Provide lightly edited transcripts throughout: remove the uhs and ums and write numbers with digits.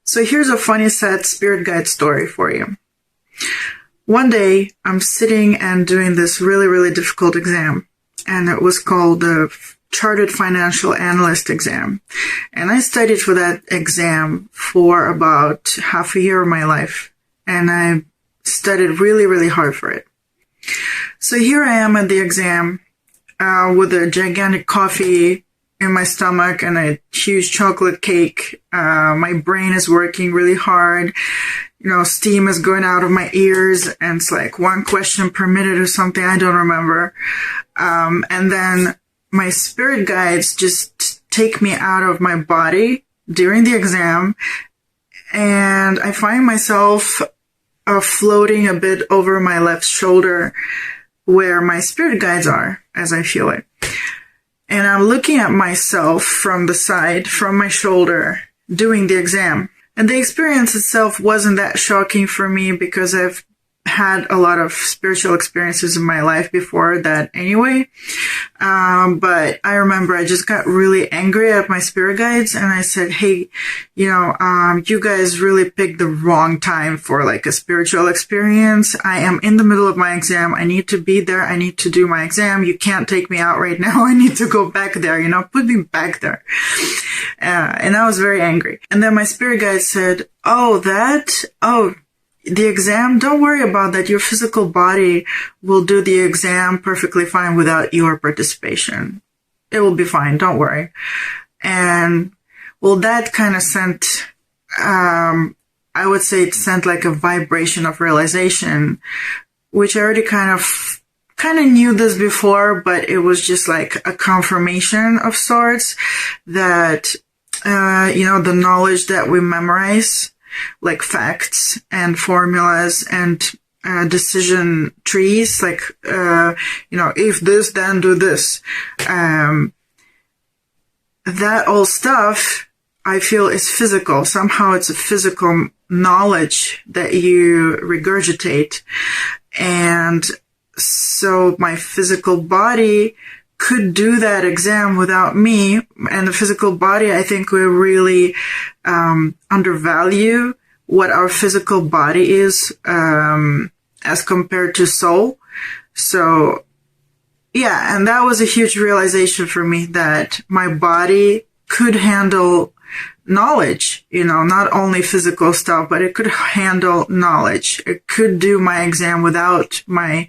So here's a funny, sad spirit guide story for you. One day, I'm sitting and doing this really, really difficult exam, and it was called the Chartered Financial Analyst exam. And I studied for that exam for about half a year of my life, and I studied really, really hard for it. So here I am at the exam with a gigantic coffee in my stomach and a huge chocolate cake. My brain is working really hard. Steam is going out of my ears, and it's like one question per minute or something. I don't remember. And then my spirit guides just take me out of my body during the exam, and I find myself floating a bit over my left shoulder where my spirit guides are as I feel it. And I'm looking at myself from the side, from my shoulder, doing the exam. And the experience itself wasn't that shocking for me because I've had a lot of spiritual experiences in my life before that anyway. But I remember I just got really angry at my spirit guides, and I said, hey, you guys really picked the wrong time for like a spiritual experience. I am in the middle of my exam. I need to be there. I need to do my exam. You can't take me out right now. I need to go back there, put me back there. And I was very angry. And then my spirit guide said, the exam, don't worry about that. Your physical body will do the exam perfectly fine without your participation. It will be fine. Don't worry. And well, that kind of sent, I would say it sent like a vibration of realization, which I already kind of knew this before, but it was just like a confirmation of sorts that, the knowledge that we memorize, like facts and formulas and decision trees, like, if this, then do this. That all stuff, I feel, is physical. Somehow it's a physical knowledge that you regurgitate. And so my physical body could do that exam without me. And the physical body, I think we really undervalue what our physical body is as compared to soul. So, yeah, and that was a huge realization for me that my body could handle knowledge, not only physical stuff, but it could handle knowledge. It could do my exam without my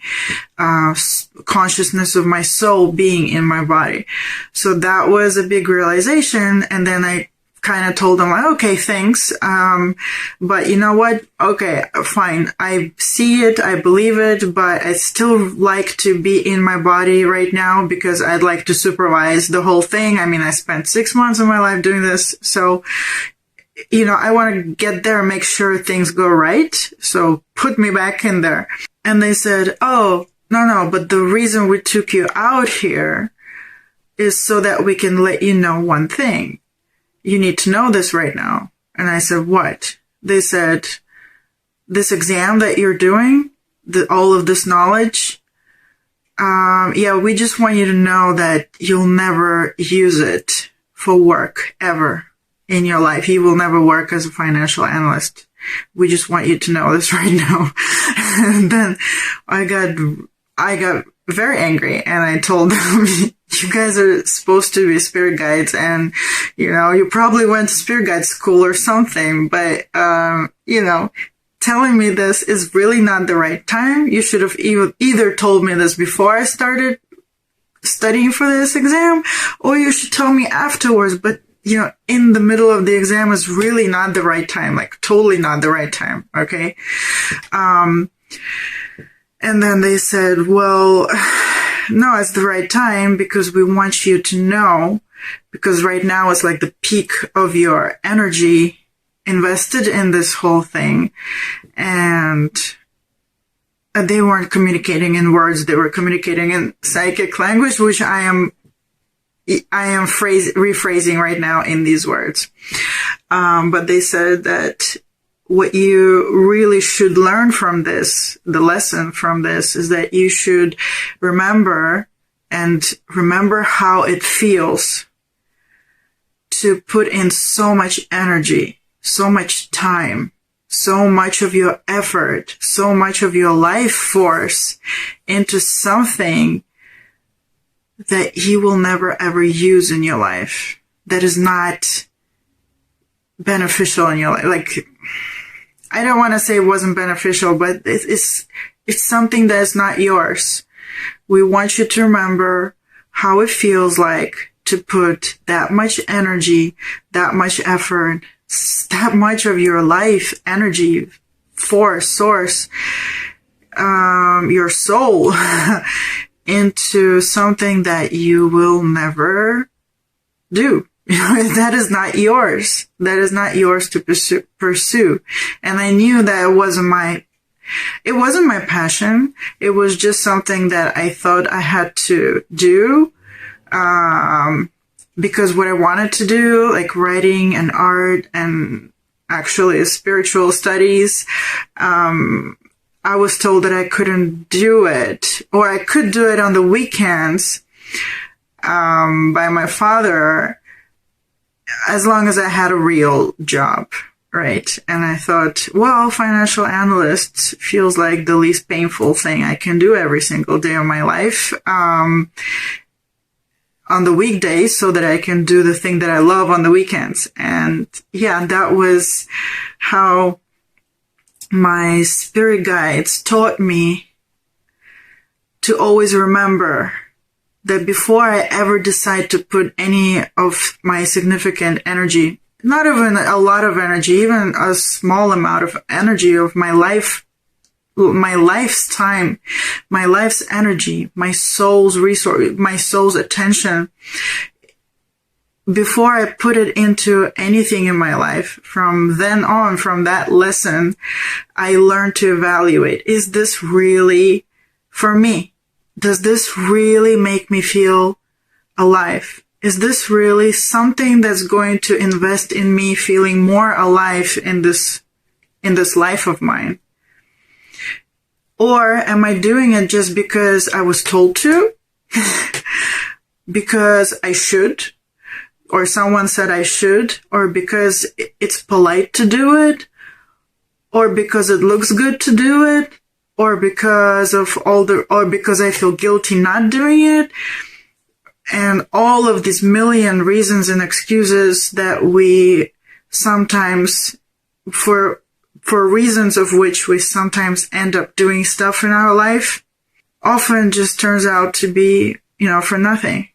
consciousness of my soul being in my body. So that was a big realization. And then I kind of told them, like, okay, thanks. But you know what? Okay, fine. I see it. I believe it, but I still like to be in my body right now because I'd like to supervise the whole thing. I mean, I spent 6 months of my life doing this. So, I want to get there and make sure things go right. So put me back in there. And they said, oh, no, but the reason we took you out here is so that we can let you know one thing. You need to know this right now. And I said, what? They said, this exam that you're doing, all of this knowledge, we just want you to know that you'll never use it for work ever in your life. You will never work as a financial analyst. We just want you to know this right now. And then I got very angry, and I told them, you guys are supposed to be spirit guides, and, you probably went to spirit guide school or something, but, telling me this is really not the right time. You should have either told me this before I started studying for this exam, or you should tell me afterwards, but, in the middle of the exam is really not the right time, like totally not the right time, okay? And then they said, well, no, it's the right time because we want you to know, because right now it's like the peak of your energy invested in this whole thing. And they weren't communicating in words. They were communicating in psychic language, which I am rephrasing right now in these words. But they said that what you really should learn from this, the lesson from this, is that you should remember how it feels to put in so much energy, so much time, so much of your effort, so much of your life force into something that he will never ever use in your life, that is not beneficial in your life. Like, I don't want to say it wasn't beneficial, but it's something that is not yours. We want you to remember how it feels like to put that much energy, that much effort, that much of your life, energy, force, source, your soul into something that you will never do. That is not yours. That is not yours to pursue. And I knew that it wasn't my passion. It was just something that I thought I had to do, because what I wanted to do, like writing and art and actually spiritual studies, I was told that I couldn't do it, or I could do it on the weekends, by my father, as long as I had a real job, right? And I thought, well, financial analyst feels like the least painful thing I can do every single day of my life, on the weekdays, so that I can do the thing that I love on the weekends. And yeah, that was how my spirit guides taught me to always remember that before I ever decide to put any of my significant energy, not even a lot of energy, even a small amount of energy of my life, my life's time, my life's energy, my soul's resource, my soul's attention, before I put it into anything in my life, from then on, from that lesson, I learned to evaluate, is this really for me? Does this really make me feel alive? Is this really something that's going to invest in me feeling more alive in this life of mine? Or am I doing it just because I was told to? Because I should? Or someone said I should? Or because it's polite to do it? Or because it looks good to do it? Or because because I feel guilty not doing it? And all of these million reasons and excuses that we sometimes, for reasons of which we sometimes end up doing stuff in our life, often just turns out to be, for nothing.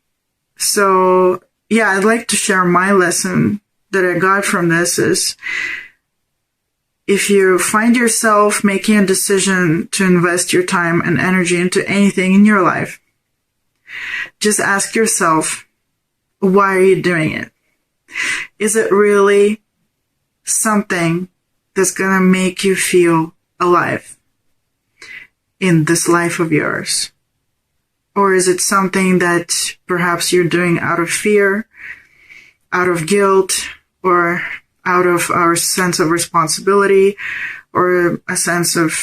So yeah, I'd like to share my lesson that I got from this is, if you find yourself making a decision to invest your time and energy into anything in your life, just ask yourself, why are you doing it? Is it really something that's going to make you feel alive in this life of yours? Or is it something that perhaps you're doing out of fear, out of guilt, or out of our sense of responsibility, or a sense of,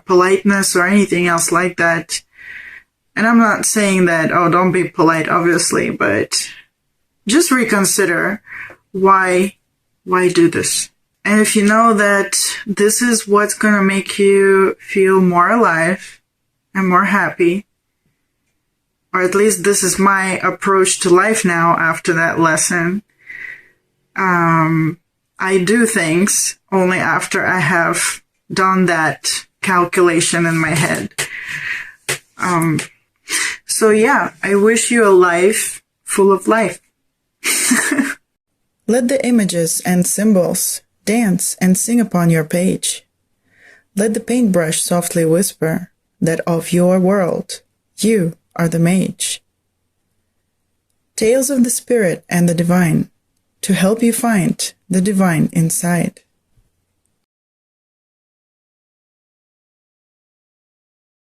politeness, or anything else like that? And I'm not saying that, don't be polite, obviously, but just reconsider why do this? And if you know that this is what's going to make you feel more alive and more happy, or at least this is my approach to life now after that lesson, I do things only after I have done that calculation in my head. So yeah, I wish you a life full of life. Let the images and symbols dance and sing upon your page. Let the paintbrush softly whisper that of your world, you are the mage. Tales of the spirit and the divine, to help you find the divine inside.